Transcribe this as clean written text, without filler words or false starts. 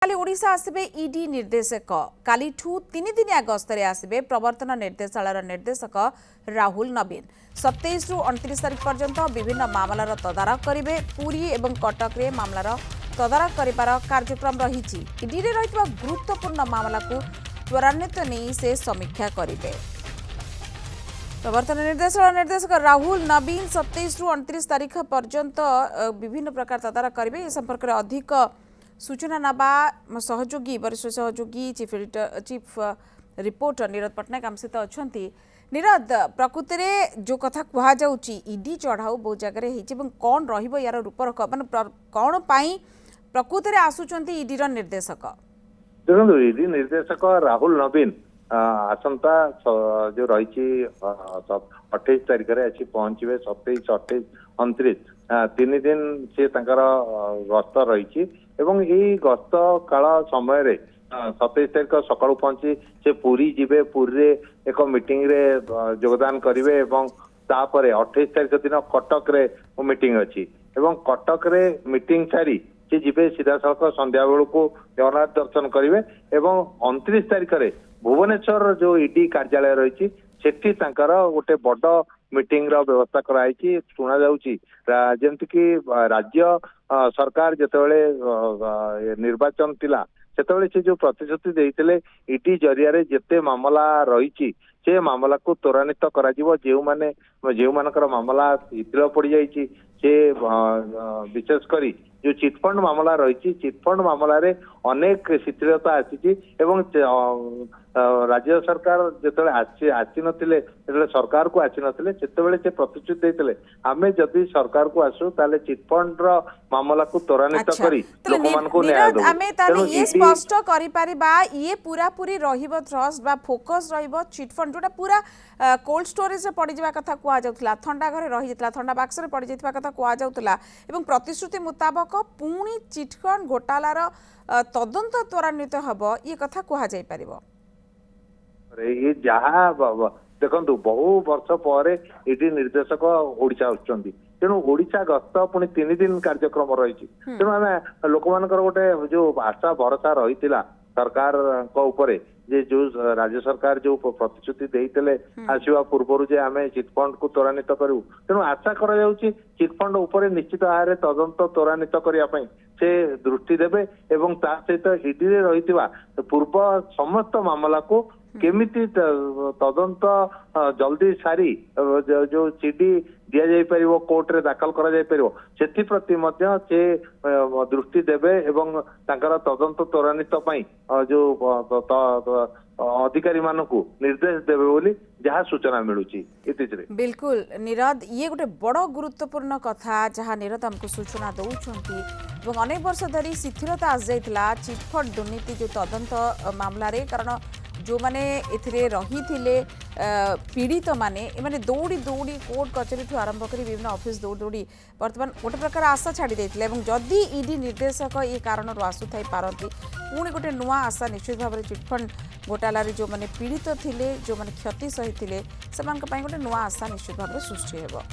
काली Odisha आसबे ED निर्देशक कालीठू 3 दिनिया गस्तरे आसबे प्रवर्तन निर्देशालय निर्देशक राहुल नवीन 27 रु 29 तारिख पर्यंत विभिन्न मामलार तदारख करेंगे। पुरी एवं कटक रे मामलार तदारख करिबार कार्यक्रम रही। ईडी रे रहितबा गुरुत्वपूर्ण मामला को त्वरान्वित नहीं से समीक्षा करेंगे। प्रवर्तन निर्देशालय निर्देशक राहुल नवीन 27 रु 29 तारिख पर्यंत विभिन्न प्रकार तदारख करेंगे। ए संपर्क में अधिक सूचना नबा सहयोगी वरिष्ठ सहयोगी चीफ रिपोर्टर नीरद पट्टनायक आम सहित अच्छा। नीरद, प्रकृति में जो कथा कहुच्छी ईडी चढ़ाऊ बहुत जगह कौन रहिबो यार रूपरख माने कौन पाई प्रकृति में आसुचंती ईडी निर्देशक? देखो ईडी निर्देशक राहुल नवीन आसंता जो रही 28 तारिख में पहुंचे 27, 28, 29 3 दिन से गस्त रही एवं यही गस्त काल समय 27 तारिख सकाळु पहुंची से पुरी जीवे। पुरी एक मीटिंग रे योगदान करेंगे एवं तापर 28 तारिख दिन कटक रे मीटिंग अच्छी एवं कटक रे मीटिंग सारी से जीवे सीधा सड़क संध्या बेलू को जगन्नाथ दर्शन करेंगे एवं 29 तारिख में भुवनेश्वर जो ईडी कार्यालय रही सेठी गोटे बड़ मीटिंग रो व्यवस्था कराई। शुणा जाउची जेमति कि राज्य सरकार जितेबाला निर्वाचन थिला सेतेबाला से जो प्रतिश्रुति देइतिले ईडी जरिया रे जेते मामला रही से मामला को त्वरान्वित करा जिवो। जो मानकर मामला इतिल पड़ी जाइए से विशेष करी जो चिटफंड मामला रही चिटफंड मामला रे अनेक शिथिलता आसी राज्य सरकार जिते आसी नथिले सरकार को आसी नथिले सेतेबेले से प्रतिश्रुति देइतिले आमे जदि सरकार को आसु ताले चिटफंड रो मामला को त्वरान्वित करी लोकमान को न्याय दो। आमे ताले ये स्पष्ट करि परिबा ये पूरा पूरी रहिबो ट्रस्ट बा फोकस रहिबो चिटफंड जोटा पूरा कोल्ड स्टोरेज रे पड़ी जावा कथा कुआ जाउतला ठंडा घरे रहि जतला ठंडा बाक्स रे पड़ी जतिबा कथा कुआ जाउतला एवं प्रतिश्रुति मुताबिक पुणी चिटफंड घोटालार तदंत त्वरान्वित हबो ये कथा कुआ जाय परिबो। ये जहाँ देखु बहु वर्ष पर ईडी निर्देशक ओडिशा आसुचंदी तेणु ओडिशा गस्त पुणी 3 दिन कार्यक्रम रही तेणु आम लोक मान गोटे जो आशा भरोसा रही सरकार ऊपर जे जो राज्य सरकार जो प्रतिश्रुति देते आसवा पूर्व जे आम चिटफंड को त्वरान्वित करूँ तेणु आशा कर चिटफंड उपर निश्चित भाव तदंत त्वरान्वित करने से दृष्टि देवे एवं ता सहित ईडी रही पूर्व समस्त मामला को केमिति तदंत जल्दी सारी जो सीडी दिया जाय परिवो कोर्ट रे दाखल करा जाय परिवो सेति प्रति मध्य से दृष्टि देवे एवं तांकर तदंत त्वरान्वित पई जो अधिकारी मानकु निर्देश देवे बोली जहाँ सूचना मिलुची। बिल्कुल नीरद, ये गोटे बड़ गुरुत्वपूर्ण कथा जहाँ नीरद हमको सूचना दौरान अनेक वर्ष धरी शिथिलता आस जाइतिला चिटफंड दुर्नीति जो तदंत मामला रे कारण जो माने एथिरे रही थिले पीड़ित माने माने दौड़ी दौड़ी कोर्ट कचेरी आरंभ कर विभिन्न ऑफिस दौड़ी दौड़ी वर्तमान गोटे प्रकार आशा छाड़ी देथिले एवं जदि ईडी निर्देशक ये कारण आसु थाई पारती पुणी गोटे नुआ आशा निश्चित भाव में चिटफंड घोटाला जो माने पीड़ित थिले जो माने क्षति सही थिले सेमानक पई गोटे नुआ आशा निश्चित भाव में सृष्टि हेबो।